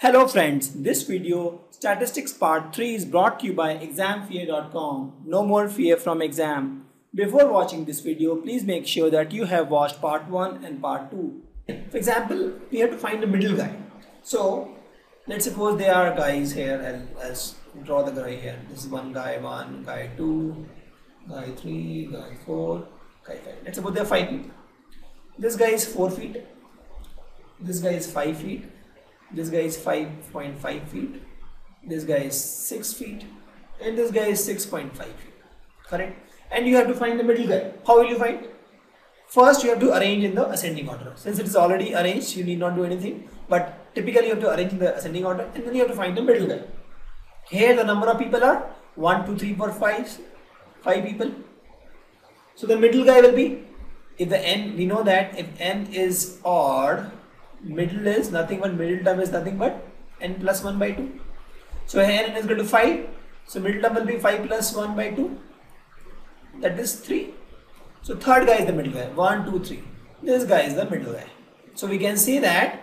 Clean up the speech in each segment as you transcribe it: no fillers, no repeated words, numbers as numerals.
Hello friends, this video statistics part 3 is brought to you by examfear.com. No more fear from exam. Before watching this video, please make sure that you have watched part 1 and part 2. For example, we have to find the middle guy. So let's suppose there are guys here and let's draw the guy here. This is one, guy 2, guy 3, guy 4, guy 5. Let's suppose there are 5 people. This guy is 4 feet. This guy is 5 feet. This guy is 5.5 feet, this guy is 6 feet, and this guy is 6.5 feet, correct? And you have to find the middle guy. How will you find? First, you have to arrange in the ascending order. Since it is already arranged, you need not do anything, but typically you have to arrange in the ascending order, and then you have to find the middle guy. Here the number of people are 1, 2, 3, 4, 5 people. So the middle guy will be, if the n, we know that if n is odd, middle is nothing but, middle term is nothing but n plus 1 by 2. So here n is equal to 5. So middle term will be 5 plus 1 by 2. That is 3. So third guy is the middle guy. 1, 2, 3. This guy is the middle guy. So we can say that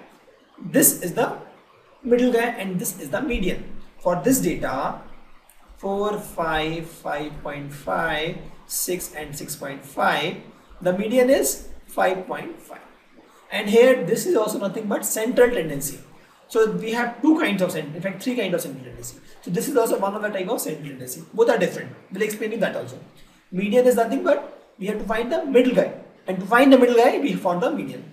this is the middle guy and this is the median. For this data, 4, 5, 5.5, 6 and 6.5, the median is 5.5. And here this is also nothing but central tendency. So we have two kinds of in fact 3 kinds of central tendency. So this is also one of the type of central tendency. Both are different. We'll explain you that also. Median is nothing but we have to find the middle guy. And to find the middle guy, we found the median.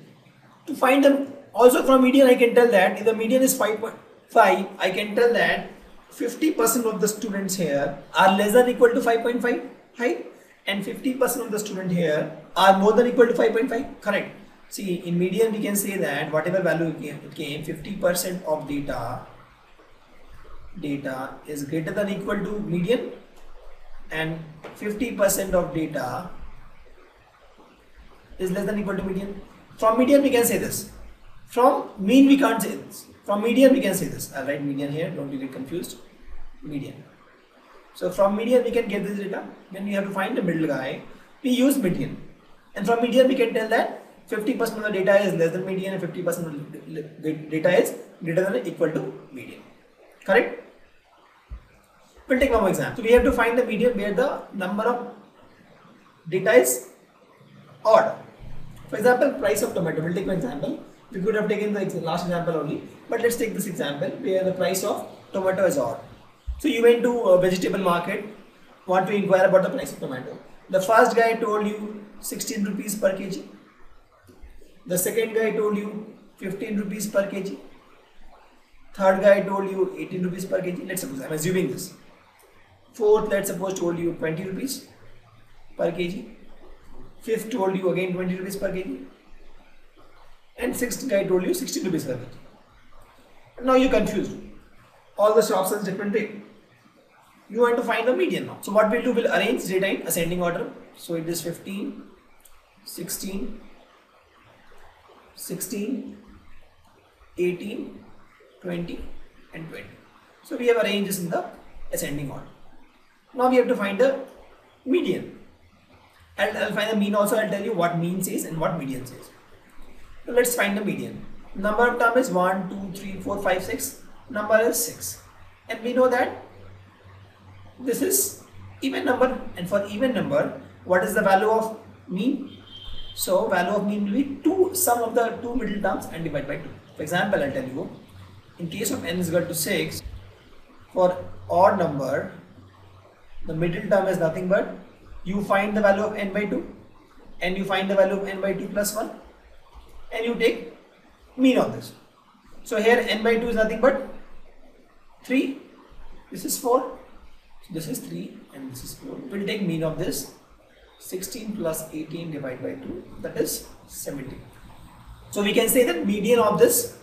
To find them also from median, I can tell that if the median is 5.5, I can tell that 50% of the students here are less than equal to 5.5 height, and 50% of the students here are more than equal to 5.5. Correct. See, in median we can say that whatever value it came, 50% of data is greater than equal to median, and 50% of data is less than equal to median. From median we can say this. From mean we can't say this. From median we can say this. I'll write median here, don't get confused. Median. So from median we can get this data. When we have to find the middle guy, we use median. And from median we can tell that 50% of the data is less than median and 50% of the data is greater than or equal to median. Correct? We'll take one more example. So we have to find the median where the number of data is odd. For example, price of tomato. We'll take one example. We could have taken the last example only, but let's take this example where the price of tomato is odd. So you went to a vegetable market, want to inquire about the price of tomato. The first guy told you 16 rupees per kg. The second guy told you 15 rupees per kg. Third guy told you 18 rupees per kg. Let's suppose, I'm assuming this. Fourth, let's suppose, told you 20 rupees per kg. Fifth told you again 20 rupees per kg. And sixth guy told you 16 rupees per kg. Now you're confused. All the shops are different rate. You want to find the median now. So what we'll do, we'll arrange data in ascending order. So it is 15, 16, 16, 18, 20 and 20. So we have arranged this in the ascending order. Now we have to find the median. And I'll find the mean also. I'll tell you what mean says and what median says. So let's find the median. Number of term is 1, 2, 3, 4, 5, 6. Number is 6. And we know that this is even number, and for even number, what is the value of mean? So value of mean will be sum of the two middle terms and divide by 2. For example, I'll tell you, in case of n is equal to 6, for odd number, the middle term is nothing but you find the value of n by 2 and you find the value of n by 2 plus 1 and you take mean of this. So here n by 2 is nothing but 3, this is 4, so this is 3 and this is 4. We'll take mean of this. 16 plus 18 divided by 2, that is 17. So we can say that median of this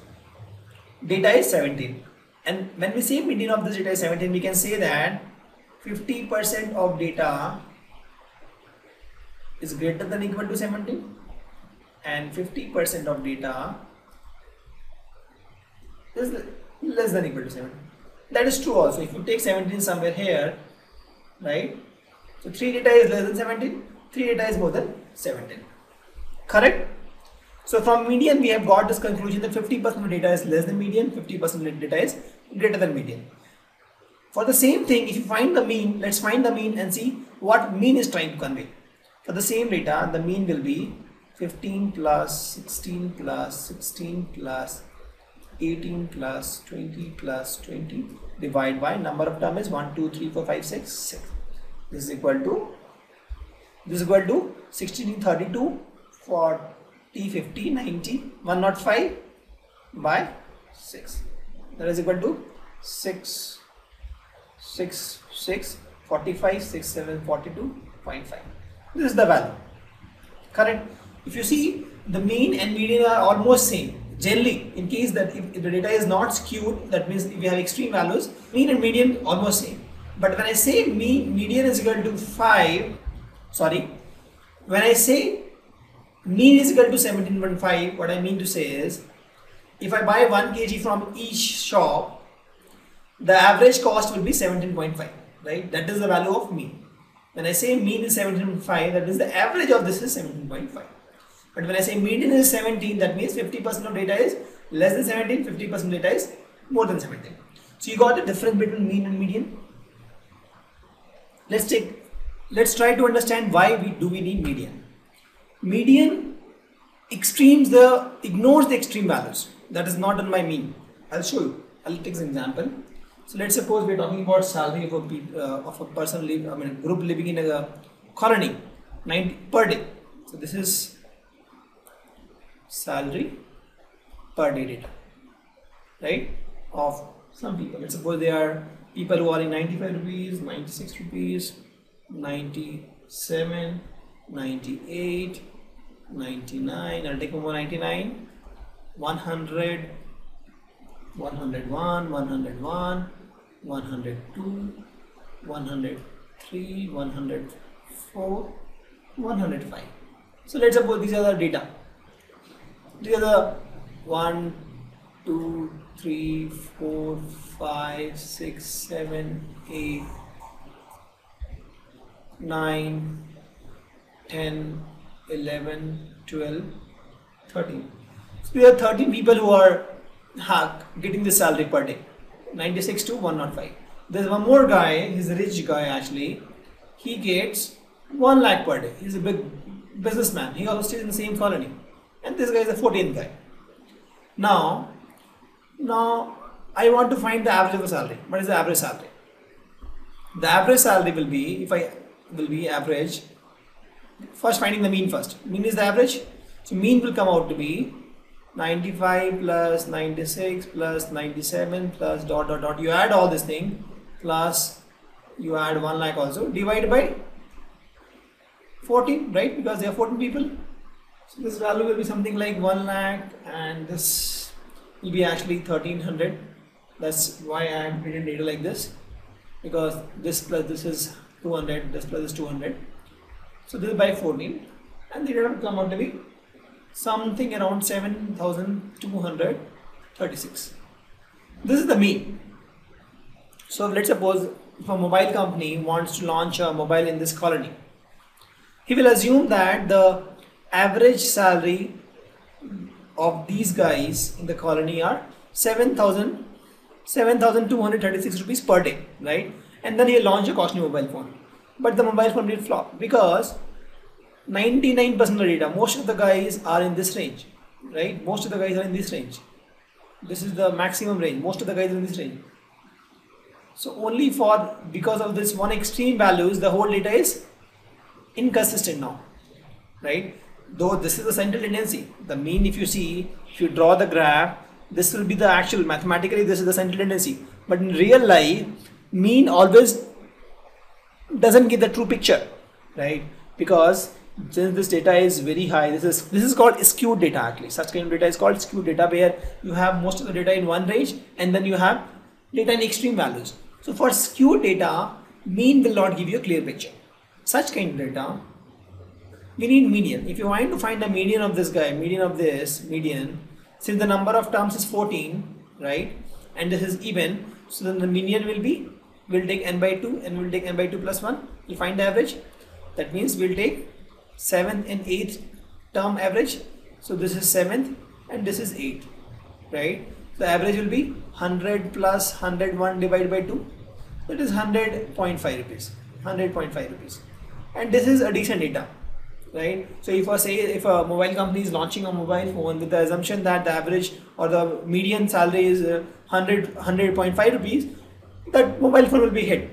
data is 17. And when we say median of this data is 17, we can say that 50% of data is greater than equal to 17 and 50% of data is less than equal to 17. That is true also. If you take 17 somewhere here, right? So 3 data is less than 17, 3 data is more than 17. Correct? So from median we have got this conclusion that 50% of data is less than median, 50% of data is greater than median. For the same thing, if you find the mean, let's find the mean and see what mean is trying to convey. For the same data, the mean will be 15 plus 16 plus 16 plus 18 plus 20 plus 20 divided by number of terms is 1, 2, 3, 4, 5, 6, 6. This is equal to 16, 32, 40, 50, 90, 105 by 6. That is equal to 6, 6, 6, 45, 6, 7, 42.5. This is the value. Correct? If you see, the mean and median are almost same. Generally, in case that if the data is not skewed, that means if you have extreme values, mean and median almost same. But when I say median is equal to 5, when I say mean is equal to 17.5, what I mean to say is, if I buy 1 kg from each shop, the average cost will be 17.5, right? That is the value of mean. When I say mean is 17.5, that means the average of this is 17.5. But when I say median is 17, that means 50% of data is less than 17, 50% data is more than 17. So you got the difference between mean and median. Let's try to understand why we need median. Median ignores the extreme values. That is not on my mean. I'll show you. I'll take an example. So let's suppose we're talking about salary of a person group living in a colony 90 per day. So this is salary per day data, right, of some people. Let's suppose they are people who are in 95 rupees, 96 rupees, 97, 98, 99, I'll take over 99, 100, 101, 101, 102, 103, 104, 105. So let's suppose these are the data. These are the 1, 2, 3, 4, 5, 6, 7, 8, 9, 10, 11, 12, 13. So there are 13 people who are getting the salary per day, 96 to 105. There's one more guy, he's a rich guy actually. He gets 1 lakh per day. He's a big businessman. He also stays in the same colony. And this guy is the 14th guy. Now I want to find the average of the salary. What is the average salary? The average salary will be average. First finding the mean first. Mean is the average. So mean will come out to be 95 plus 96 plus 97 plus ... You add all this thing plus you add 1 lakh also divided by 14, right? Because there are 14 people. So this value will be something like 1 lakh and this will be actually 1300. That's why I am written data like this, because this plus this is 200, this plus is 200. So this is by 14 and the data will come out to be something around 7236. This is the mean. So let's suppose if a mobile company wants to launch a mobile in this colony, he will assume that the average salary of these guys in the colony are 7,236 rupees per day, right? And then he will launch a costly mobile phone. But the mobile phone will flop because 99% of the data, most of the guys are in this range, right? Most of the guys are in this range. This is the maximum range. Most of the guys are in this range. So only because of this one extreme values, the whole data is inconsistent now, right? Though this is the central tendency. The mean, if you see, if you draw the graph, this will be the actual, mathematically this is the central tendency. But in real life, mean always doesn't give the true picture, right? Because since this data is very high, this is called skewed data actually. Such kind of data is called skewed data, where you have most of the data in one range and then you have data in extreme values. So for skewed data, mean will not give you a clear picture. Such kind of data, we need median. If you want to find the median of this guy, median, since the number of terms is 14, right, and this is even, so then the median we'll take n by 2 and we'll take n by 2 plus 1. We'll find the average. That means we'll take 7th and 8th term average So this is 7th and this is 8th, right? The average will be 100 plus 101 divided by 2. That is 100.5 rupees. 100.5 rupees. And this is a decent data, right? So if if a mobile company is launching a mobile phone with the assumption that the average or the median salary is 100.5 rupees, that mobile phone will be hit,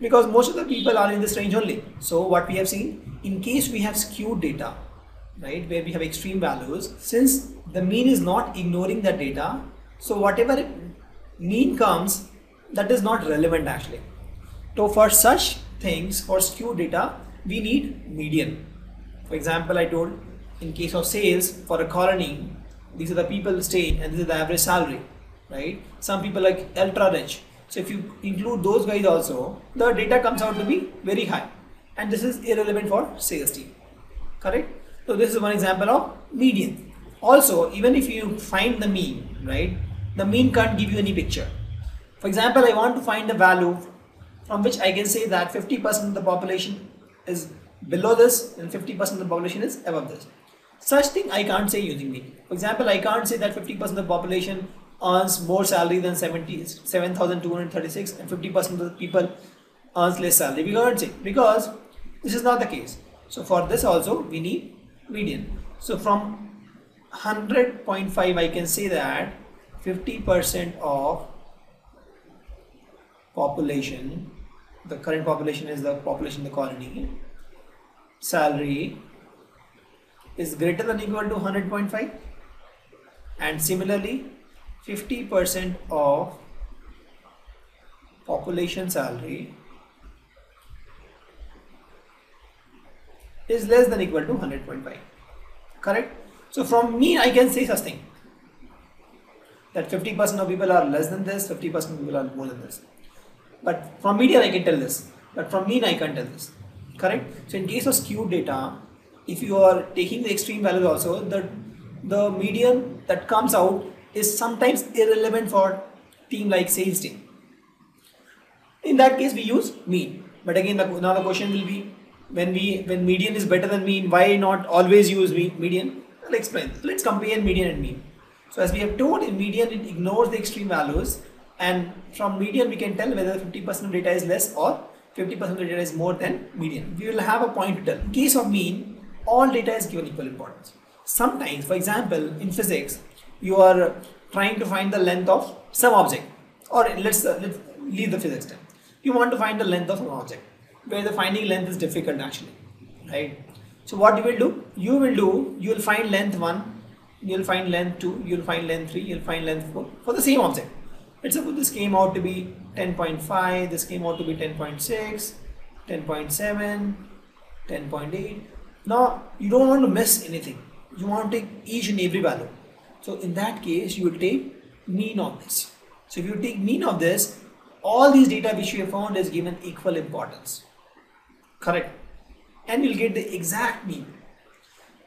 because most of the people are in this range only. So what we have seen, in case we have skewed data, right, where we have extreme values, since the mean is not ignoring that data, so whatever mean comes, that is not relevant actually. So for such things, for skewed data, we need median. For example, I told, in case of sales for a colony, these are the people staying and this is the average salary, right? Some people like ultra rich. So if you include those guys also, the data comes out to be very high, and this is irrelevant for sales team, correct? So this is one example of median. Also, even if you find the mean, right, the mean can't give you any picture. For example, I want to find a value from which I can say that 50% of the population is below this and 50% of the population is above this. Such thing I can't say using mean. For example, I can't say that 50% of the population earns more salary than 7,236 and 50% of the people earns less salary. We can't say, because this is not the case. So for this also we need median. So from 100.5 I can say that 50% of population, the current population is the population in the colony, salary is greater than or equal to 100.5, and similarly 50% of population salary is less than or equal to 100.5, correct? So from mean I can say such thing, that 50% of people are less than this, 50% of people are more than this. But from median I can tell this, but from mean I can't tell this, correct? So in case of skewed data, if you are taking the extreme values also, the median that comes out is sometimes irrelevant for team like sales team. In that case we use mean. But again, now the question will be, when median is better than mean, why not always use median? I'll explain. Let's compare median and mean. So as we have told, in median it ignores the extreme values, and from median we can tell whether 50% of data is less or 50% of data is more than median. We will have a point to tell. In case of mean, all data is given equal importance. Sometimes, for example, in physics, you are trying to find the length of some object, or let's leave the physics term. You want to find the length of an object, where the finding length is difficult actually, right? So what you will do? You will find length 1, you will find length 2, you will find length 3, you will find length 4 for the same object. Let's suppose this came out to be 10.5, this came out to be 10.6, 10.7, 10.8. Now you don't want to miss anything. You want to take each and every value. So in that case, you will take mean of this. So if you take mean of this, all these data which you have found is given equal importance, correct? And you'll get the exact mean.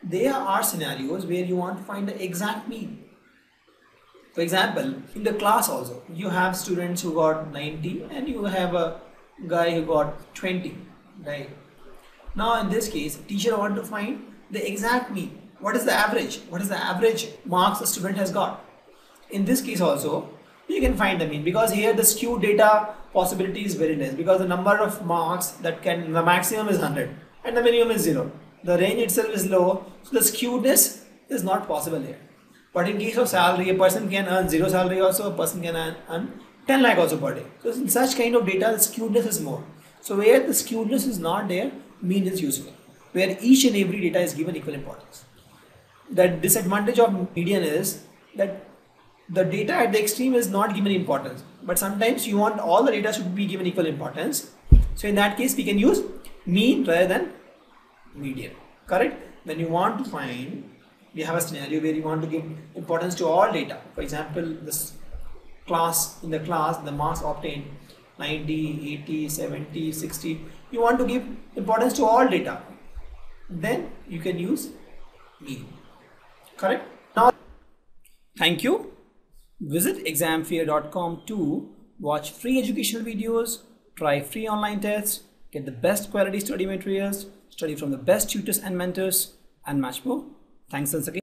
There are scenarios where you want to find the exact mean. For example, in the class also, you have students who got 90 and you have a guy who got 20, right? Now in this case, teacher want to find the exact mean. What is the average? What is the average marks the student has got? In this case also, you can find the mean, because here the skewed data possibility is very less, because the number of marks that can, the maximum is 100 and the minimum is 0. The range itself is low, so the skewedness is not possible here. But in case of salary, a person can earn 0 salary also, a person can earn 10 lakh also per day. So in such kind of data, the skewedness is more. So where the skewedness is not there, mean is useful, where each and every data is given equal importance. The disadvantage of median is that the data at the extreme is not given importance, but sometimes you want all the data should be given equal importance. So in that case, we can use mean rather than median, correct? When you want to find, we have a scenario where you want to give importance to all data. For example, this class, in the class, the marks obtained 90, 80, 70, 60. You want to give importance to all data. Then you can use mean, correct? Now, thank you. Visit examfear.com to watch free educational videos, try free online tests, get the best quality study materials, study from the best tutors and mentors, and much more. Thanks once again.